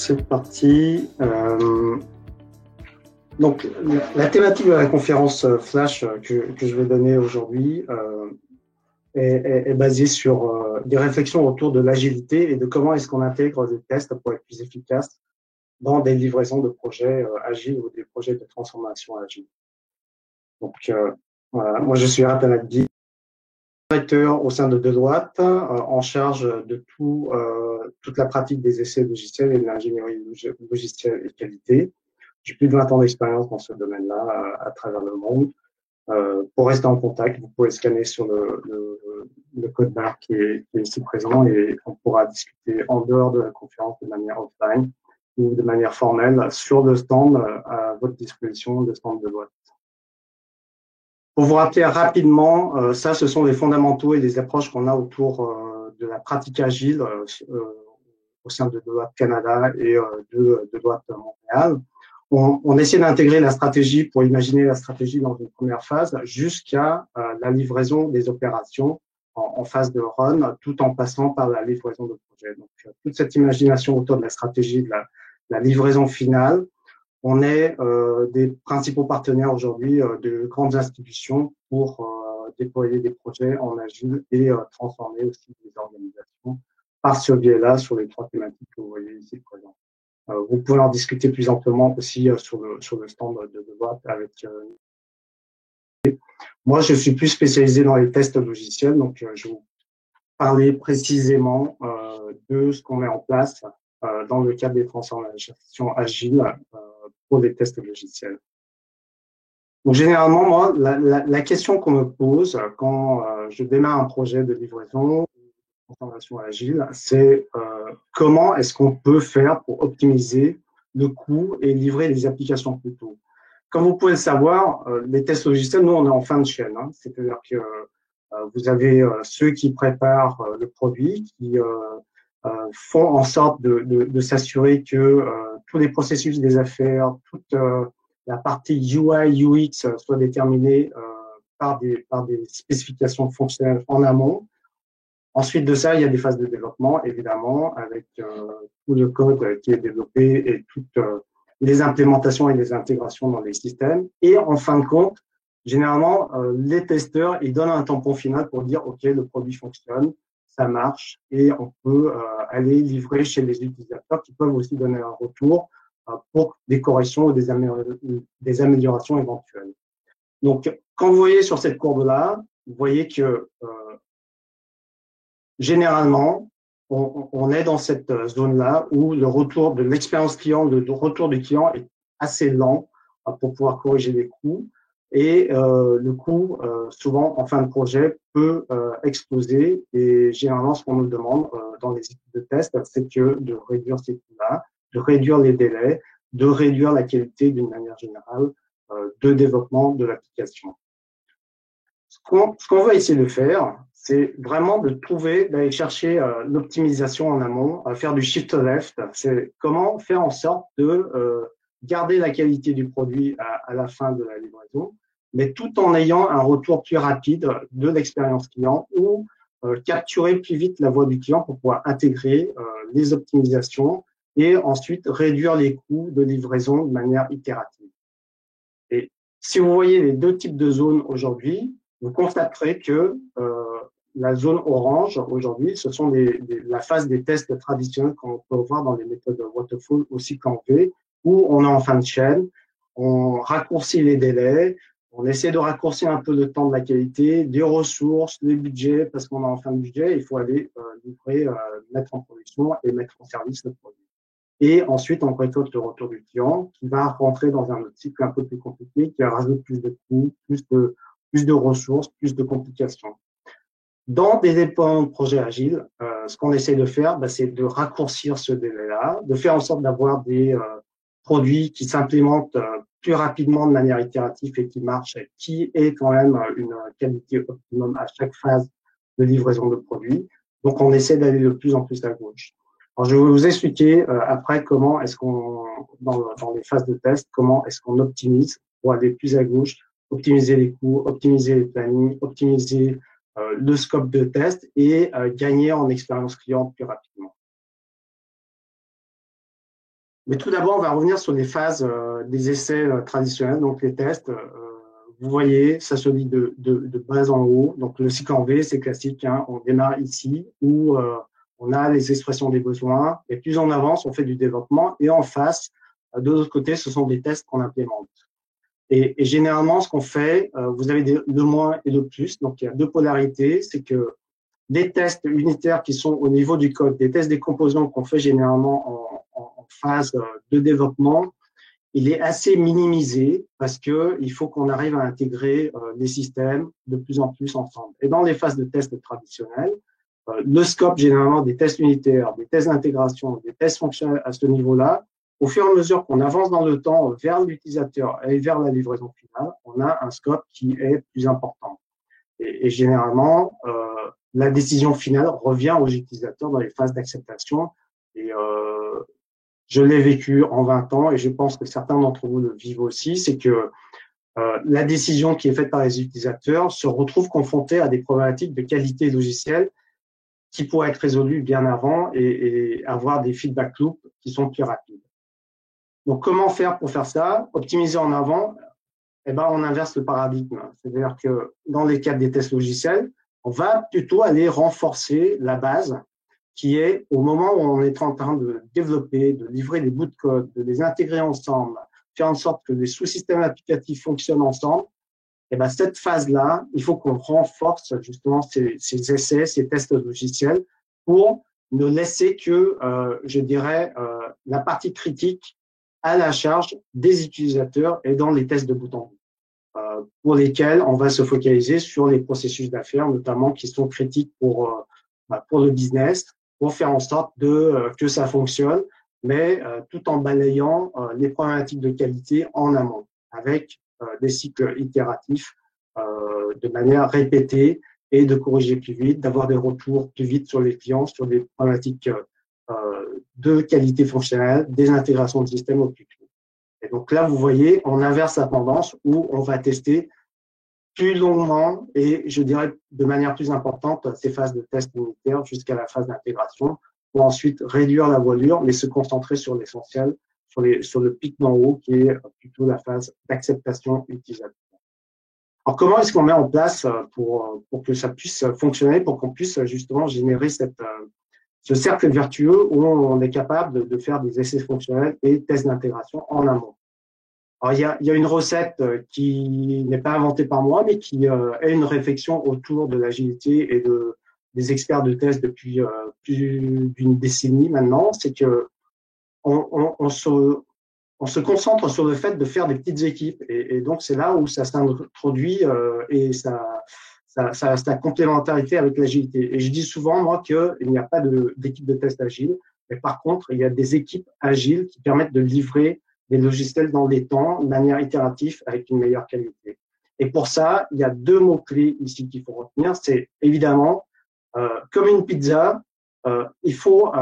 c'est parti. Donc, la thématique de la conférence Flash que je vais donner aujourd'hui est basée sur des réflexions autour de l'agilité et de comment est-ce qu'on intègre des tests pour être plus efficace dans des livraisons de projets agiles ou des projets de transformation agile. Donc, voilà, moi, je suis Rathan Abdi, directeur au sein de Deloitte, en charge de toute la pratique des essais logiciels et de l'ingénierie logicielle et qualité. J'ai plus de 20 ans d'expérience dans ce domaine-là à travers le monde. Pour rester en contact, vous pouvez scanner sur le code barre qui est ici présent et on pourra discuter en dehors de la conférence de manière offline ou de manière formelle sur le stand à votre disposition, le stand de Deloitte. Pour vous rappeler rapidement, ça, ce sont les fondamentaux et les approches qu'on a autour de la pratique agile au sein de Deloitte Canada et de Deloitte Montréal. On essaie d'intégrer la stratégie pour imaginer la stratégie dans une première phase jusqu'à la livraison des opérations en phase de run, tout en passant par la livraison de projet. Donc, toute cette imagination autour de la stratégie de la livraison finale. On est des principaux partenaires aujourd'hui de grandes institutions pour déployer des projets en agile et transformer aussi des organisations par ce biais-là sur les trois thématiques que vous voyez ici présentes. Vous pouvez en discuter plus amplement aussi sur le stand de Deloitte avec. Moi, je suis plus spécialisé dans les tests logiciels, donc je vais vous parler précisément de ce qu'on met en place dans le cadre des transformations agiles pour les tests logiciels. Donc, généralement, moi, la question qu'on me pose quand je démarre un projet de livraison, transformation agile, c'est comment est-ce qu'on peut faire pour optimiser le coût et livrer les applications plus tôt. Comme vous pouvez le savoir, les tests logiciels, nous, on est en fin de chaîne. Hein, c'est-à-dire que vous avez ceux qui préparent le produit, qui font en sorte de s'assurer que tous les processus des affaires, toute la partie UI, UX soit déterminée par des spécifications fonctionnelles en amont. Ensuite de ça, il y a des phases de développement, évidemment, avec tout le code qui est développé et toutes les implémentations et les intégrations dans les systèmes. Et en fin de compte, généralement, les testeurs, ils donnent un tampon final pour dire, OK, le produit fonctionne, ça marche, et on peut aller livrer chez les utilisateurs qui peuvent aussi donner un retour pour des corrections ou des améliorations éventuelles. Donc, quand vous voyez sur cette courbe-là, vous voyez que généralement, on est dans cette zone-là où le retour de l'expérience client, le retour du client est assez lent pour pouvoir corriger les coûts. Et le coût, souvent, en fin de projet, peut exploser. Et généralement, ce qu'on nous demande dans les équipes de test, c'est que de réduire ces coûts-là, de réduire les délais, de réduire la qualité d'une manière générale de développement de l'application. Ce qu'on va essayer de faire, c'est vraiment d'aller chercher l'optimisation en amont, faire du shift left. C'est comment faire en sorte de garder la qualité du produit à la fin de la livraison, mais tout en ayant un retour plus rapide de l'expérience client ou capturer plus vite la voix du client pour pouvoir intégrer les optimisations et ensuite réduire les coûts de livraison de manière itérative. Et si vous voyez les deux types de zones aujourd'hui, vous constaterez que la zone orange, aujourd'hui, ce sont la phase des tests traditionnels qu'on peut voir dans les méthodes waterfall ou cycle en V, où on est en fin de chaîne, on raccourcit les délais, on essaie de raccourcir un peu le temps de la qualité, des ressources, les budgets, parce qu'on est en fin de budget, il faut aller livrer, mettre en production et mettre en service le produit. Et ensuite, on récolte le retour du client qui va rentrer dans un autre cycle un peu plus compliqué, qui rajoute plus de coûts, plus de ressources, plus de complications. Dans des déploiements de projets agiles, ce qu'on essaie de faire, c'est de raccourcir ce délai-là, de faire en sorte d'avoir des produits qui s'implémentent plus rapidement de manière itérative et qui marchent, qui est quand même une qualité optimum à chaque phase de livraison de produits. Donc, on essaie d'aller de plus en plus à gauche. Alors, je vais vous expliquer après comment est-ce qu'on, dans les phases de test, comment est-ce qu'on optimise pour aller plus à gauche, optimiser les coûts, optimiser les plannings, optimiser le scope de test et gagner en expérience client plus rapidement. Mais tout d'abord, on va revenir sur les phases des essais traditionnels, donc les tests. Vous voyez, ça se lit de bas en haut. Donc le cycle en V, c'est classique, hein. On démarre ici où on a les expressions des besoins. Et plus on avance, on fait du développement. Et en face, de l'autre côté, ce sont des tests qu'on implémente. Et généralement, ce qu'on fait, vous avez le moins et le plus. Donc il y a deux polarités. C'est que des tests unitaires qui sont au niveau du code, des tests des composants qu'on fait généralement en phase de développement, il est assez minimisé parce que il faut qu'on arrive à intégrer les systèmes de plus en plus ensemble. Et dans les phases de tests traditionnels, le scope généralement des tests unitaires, des tests d'intégration, des tests fonctionnels à ce niveau-là, au fur et à mesure qu'on avance dans le temps vers l'utilisateur et vers la livraison finale, on a un scope qui est plus important. Et généralement, la décision finale revient aux utilisateurs dans les phases d'acceptation. Et je l'ai vécu en 20 ans et je pense que certains d'entre vous le vivent aussi, c'est que la décision qui est faite par les utilisateurs se retrouve confrontée à des problématiques de qualité logicielle qui pourraient être résolues bien avant et avoir des feedback loops qui sont plus rapides. Donc, comment faire pour faire ça? Optimiser en avant, eh ben, on inverse le paradigme. C'est-à-dire que dans les cas des tests logiciels, on va plutôt aller renforcer la base qui est au moment où on est en train de développer, de livrer des bouts de code, de les intégrer ensemble, faire en sorte que les sous-systèmes applicatifs fonctionnent ensemble. Et ben, cette phase-là, il faut qu'on renforce justement ces essais, ces tests logiciels pour ne laisser que, je dirais, la partie critique à la charge des utilisateurs et dans les tests de bout en bout, pour lesquels on va se focaliser sur les processus d'affaires, notamment qui sont critiques pour le business, pour faire en sorte que ça fonctionne, mais tout en balayant les problématiques de qualité en amont, avec des cycles itératifs de manière répétée et de corriger plus vite, d'avoir des retours plus vite sur les clients, sur des problématiques de qualité fonctionnelle, des intégrations de système au plus tôt. Et donc là, vous voyez, on inverse la tendance où on va tester plus longuement et je dirais de manière plus importante ces phases de test unitaire jusqu'à la phase d'intégration pour ensuite réduire la voilure mais se concentrer sur l'essentiel, sur le pic d'en haut qui est plutôt la phase d'acceptation utilisateur. Alors comment est-ce qu'on met en place pour que ça puisse fonctionner, pour qu'on puisse justement générer ce cercle vertueux où on est capable de faire des essais fonctionnels et tests d'intégration en amont? Alors, il y a une recette qui n'est pas inventée par moi, mais qui est une réflexion autour de l'agilité et des experts de test depuis plus d'une décennie maintenant. C'est que on se concentre sur le fait de faire des petites équipes. Et donc, c'est là où ça s'introduit et sa complémentarité avec l'agilité. Et je dis souvent, moi, qu'il n'y a pas d'équipe de test agile, mais par contre, il y a des équipes agiles qui permettent de livrer des logiciels dans les temps, de manière itérative, avec une meilleure qualité. Et pour ça, il y a deux mots-clés ici qu'il faut retenir. C'est évidemment, comme une pizza, il faut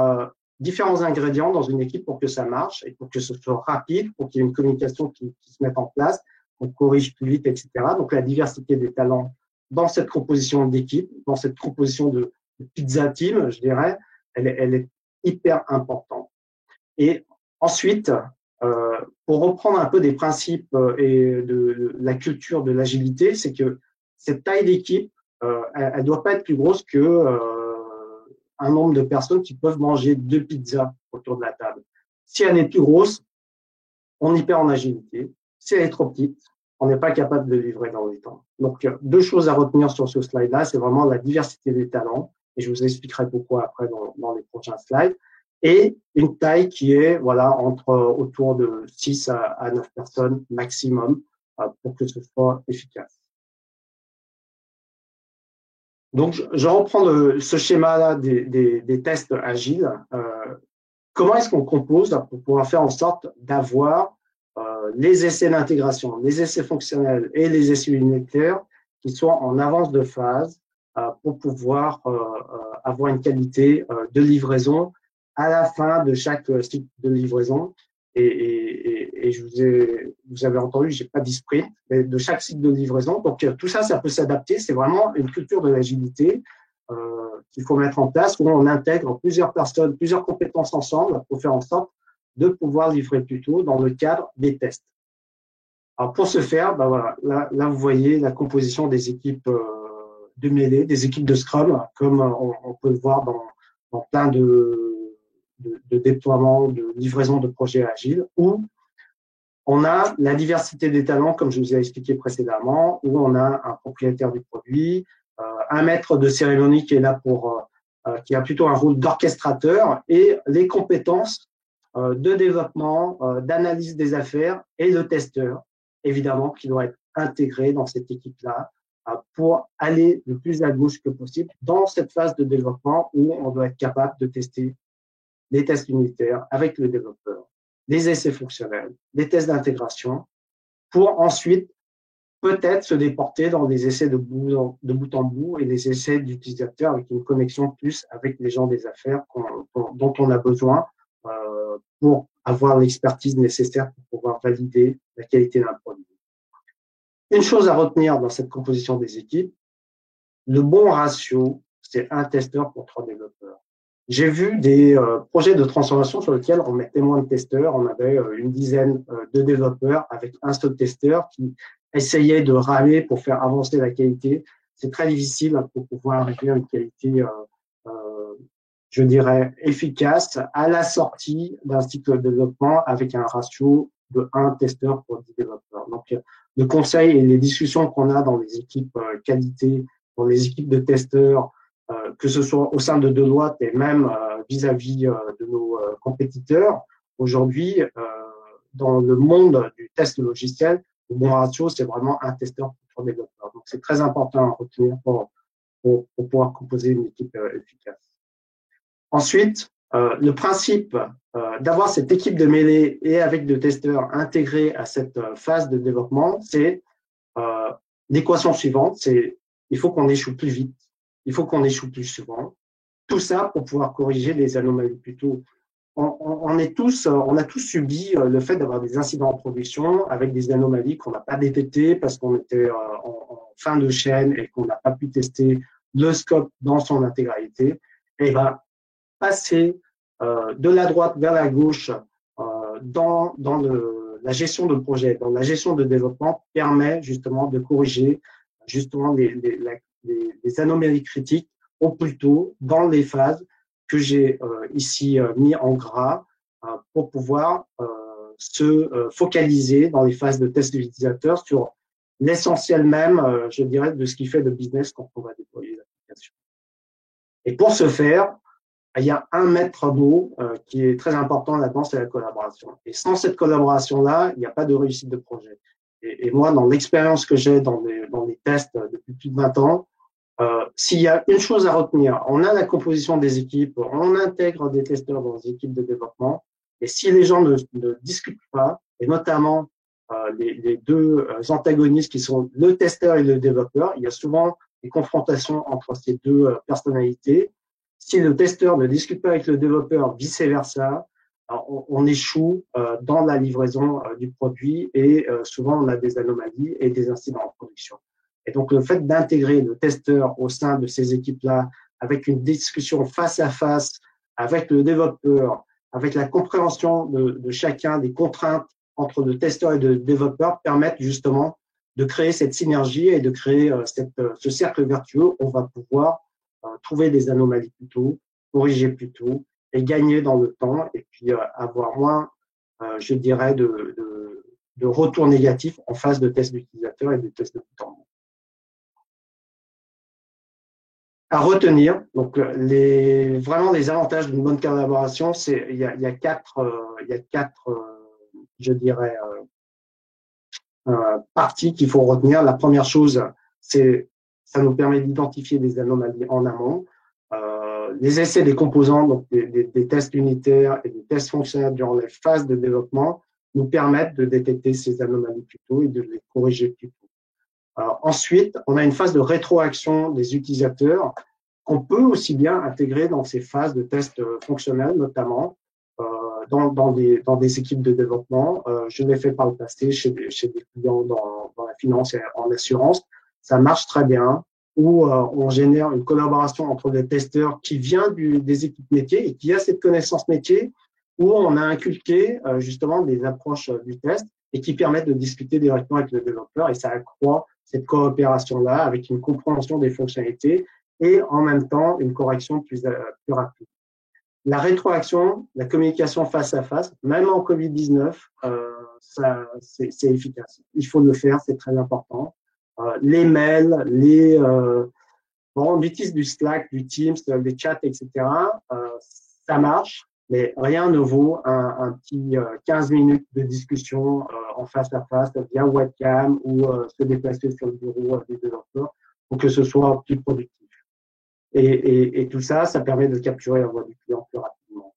différents ingrédients dans une équipe pour que ça marche et pour que ce soit rapide, pour qu'il y ait une communication qui se mette en place, qu'on corrige plus vite, etc. Donc, la diversité des talents dans cette composition d'équipe, dans cette composition de pizza team, je dirais, elle est hyper importante. Et ensuite, pour reprendre un peu des principes et de la culture de l'agilité, c'est que cette taille d'équipe, elle doit pas être plus grosse que un nombre de personnes qui peuvent manger 2 pizzas autour de la table. Si elle est plus grosse, on y perd en agilité. Si elle est trop petite, on n'est pas capable de livrer dans les temps. Donc, deux choses à retenir sur ce slide-là, c'est vraiment la diversité des talents, et je vous expliquerai pourquoi après dans les prochains slides, et une taille qui est voilà autour de 6 à 9 personnes maximum pour que ce soit efficace. Donc, je reprends ce schéma-là des tests agiles. Comment est-ce qu'on compose pour pouvoir faire en sorte d'avoir les essais d'intégration, les essais fonctionnels et les essais unitaires qui soient en avance de phase pour pouvoir avoir une qualité de livraison à la fin de chaque cycle de livraison. Et vous avez entendu, j'ai pas dit sprint, mais de chaque cycle de livraison. Donc tout ça, ça peut s'adapter. C'est vraiment une culture de l'agilité qu'il faut mettre en place où on intègre plusieurs personnes, plusieurs compétences ensemble pour faire en sorte de pouvoir livrer plus tôt dans le cadre des tests. Alors pour ce faire, ben voilà, là vous voyez la composition des équipes de mêlée, des équipes de Scrum, comme on peut le voir dans plein de déploiements, de livraison de projets agiles, où on a la diversité des talents, comme je vous ai expliqué précédemment, où on a un propriétaire du produit, un maître de cérémonie qui est là qui a plutôt un rôle d'orchestrateur, et les compétences de développement, d'analyse des affaires, et le testeur, évidemment, qui doit être intégré dans cette équipe-là pour aller le plus à gauche que possible dans cette phase de développement où on doit être capable de tester les tests unitaires avec le développeur, les essais fonctionnels, les tests d'intégration, pour ensuite peut-être se déporter dans des essais de bout en bout et des essais d'utilisateurs avec une connexion plus avec les gens des affaires dont on a besoin pour avoir l'expertise nécessaire pour pouvoir valider la qualité d'un produit. Une chose à retenir dans cette composition des équipes, le bon ratio, c'est un testeur pour 3 développeurs. J'ai vu des projets de transformation sur lesquels on mettait moins de testeurs. On avait une dizaine de développeurs avec un seul testeur qui essayait de ramer pour faire avancer la qualité. C'est très difficile pour pouvoir arriver à une qualité, je dirais, efficace à la sortie d'un cycle de développement avec un ratio de 1 testeur pour 10 développeurs. Donc, le conseil et les discussions qu'on a dans les équipes qualité, dans les équipes de testeurs, que ce soit au sein de Deloitte et même vis-à-vis de nos compétiteurs, aujourd'hui, dans le monde du test logiciel, le bon ratio, c'est vraiment un testeur pour 3 développeurs. Donc, c'est très important à retenir pour pouvoir composer une équipe efficace. Ensuite, le principe d'avoir cette équipe de mêlée et avec de testeurs intégrés à cette phase de développement, c'est l'équation suivante, c'est il faut qu'on échoue plus vite, il faut qu'on échoue plus souvent. Tout ça pour pouvoir corriger les anomalies plus tôt. On a tous subi le fait d'avoir des incidents en production avec des anomalies qu'on n'a pas détectées parce qu'on était en fin de chaîne et qu'on n'a pas pu tester le scope dans son intégralité. Et ben, passer de la droite vers la gauche dans la gestion de projet, dans la gestion de développement, permet justement de corriger justement les anomalies critiques au plus tôt dans les phases que j'ai ici mis en gras pour pouvoir se focaliser dans les phases de test utilisateur sur l'essentiel même, je dirais, de ce qui fait le business quand on va déployer l'application. Et pour ce faire, il y a un maître mot qui est très important là-dedans, c'est la collaboration. Et sans cette collaboration-là, il n'y a pas de réussite de projet. Et moi, dans l'expérience que j'ai dans les tests depuis plus de 20 ans, s'il y a une chose à retenir, on a la composition des équipes, on intègre des testeurs dans les équipes de développement, et si les gens ne discutent pas, et notamment les deux antagonistes qui sont le testeur et le développeur, il y a souvent des confrontations entre ces deux personnalités. Si le testeur ne discute pas avec le développeur, vice-versa, on échoue dans la livraison du produit et souvent on a des anomalies et des incidents en production. Et donc, le fait d'intégrer le testeur au sein de ces équipes-là, avec une discussion face à face, avec le développeur, avec la compréhension de chacun des contraintes entre le testeur et le développeur, permettent justement de créer cette synergie et de créer ce cercle vertueux où on va pouvoir trouver des anomalies plus tôt, corriger plus tôt et gagner dans le temps et puis avoir moins, je dirais, de retours négatifs en phase de test d'utilisateur et de test de bout en bout. À retenir, donc vraiment les avantages d'une bonne collaboration, c'est il y a quatre, je dirais, parties qu'il faut retenir. La première chose, c'est ça nous permet d'identifier des anomalies en amont. Les essais des composants, donc des tests unitaires et des tests fonctionnels durant les phases de développement, nous permettent de détecter ces anomalies plus tôt et de les corriger plus tôt. Ensuite, on a une phase de rétroaction des utilisateurs qu'on peut aussi bien intégrer dans ces phases de tests fonctionnels, notamment dans des équipes de développement. Je l'ai fait par le passé chez des clients dans la finance et en assurance. Ça marche très bien, où on génère une collaboration entre des testeurs qui vient des équipes métiers et qui a cette connaissance métier, où on a inculqué justement des approches du test et qui permettent de discuter directement avec le développeur et ça accroît cette coopération-là avec une compréhension des fonctionnalités et en même temps une correction plus rapide. La rétroaction, la communication face à face, même en Covid-19, c'est efficace. Il faut le faire, c'est très important. Les mails, bon, on utilise du Slack, du Teams, des chats, etc. Ça marche, mais rien ne vaut un petit 15 minutes de discussion en face à face via webcam ou se déplacer sur le bureau des développeurs pour que ce soit plus productif. Et tout ça, ça permet de capturer la voix du client plus rapidement.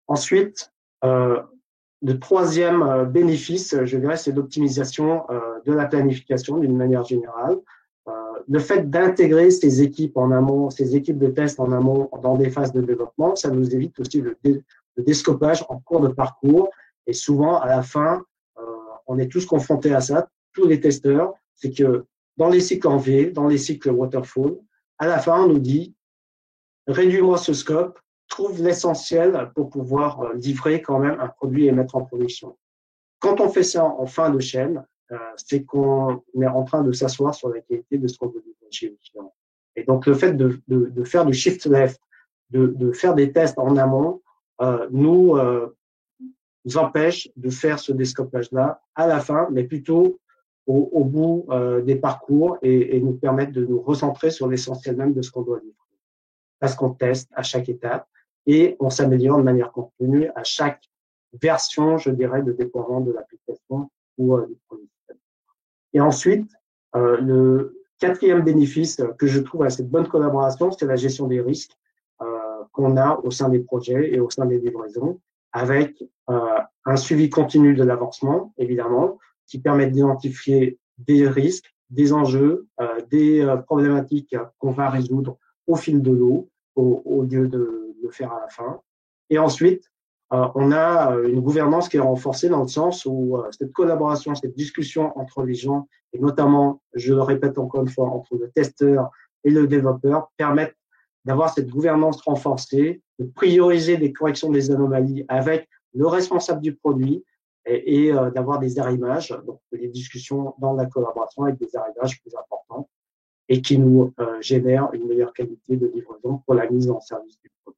Ensuite, le troisième bénéfice, je dirais, c'est l'optimisation de la planification d'une manière générale. Le fait d'intégrer ces équipes en amont, ces équipes de test en amont dans des phases de développement, ça nous évite aussi le déscopage en cours de parcours. Et souvent, à la fin, on est tous confrontés à ça, tous les testeurs, c'est que dans les cycles en V, dans les cycles waterfall, à la fin, on nous dit réduis-moi ce scope, trouve l'essentiel pour pouvoir livrer quand même un produit et mettre en production. Quand on fait ça en fin de chaîne, c'est qu'on est en train de s'asseoir sur la qualité de ce qu'on veut livrer chez le client. Et donc, le fait de faire du shift left, de faire des tests en amont, nous empêche de faire ce descopage-là à la fin, mais plutôt au bout des parcours et nous permettre de nous recentrer sur l'essentiel même de ce qu'on doit livrer. Parce qu'on teste à chaque étape et on s'améliore de manière continue à chaque version, je dirais, de déploiement de l'application ou du produit. Et ensuite, le quatrième bénéfice que je trouve à cette bonne collaboration, c'est la gestion des risques qu'on a au sein des projets et au sein des livraisons, avec un suivi continu de l'avancement, évidemment, qui permet d'identifier des risques, des enjeux, des problématiques qu'on va résoudre au fil de l'eau, au lieu de le faire à la fin. Et ensuite, on a une gouvernance qui est renforcée dans le sens où cette collaboration, cette discussion entre les gens, et notamment, je le répète encore une fois, entre le testeur et le développeur, permettent d'avoir cette gouvernance renforcée, de prioriser des corrections des anomalies avec le responsable du produit et d'avoir des arrimages, donc des discussions dans la collaboration avec des arrimages plus importants et qui nous génèrent une meilleure qualité de livraison pour la mise en service du produit.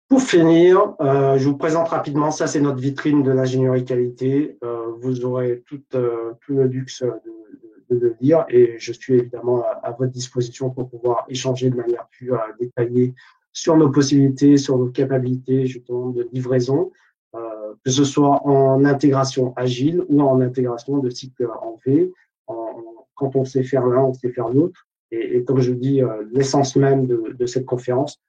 Pour finir, je vous présente rapidement, ça c'est notre vitrine de l'ingénierie qualité. Vous aurez tout le luxe de le lire et je suis évidemment à votre disposition pour pouvoir échanger de manière plus détaillée sur nos possibilités, sur nos capacités justement de livraison, que ce soit en intégration agile ou en intégration de cycle en V. Quand on sait faire l'un, on sait faire l'autre. Et comme je dis, l'essence même de cette conférence,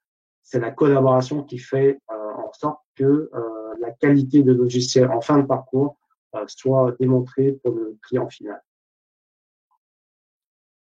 c'est la collaboration qui fait en sorte que la qualité de logiciel en fin de parcours soit démontrée pour le client final.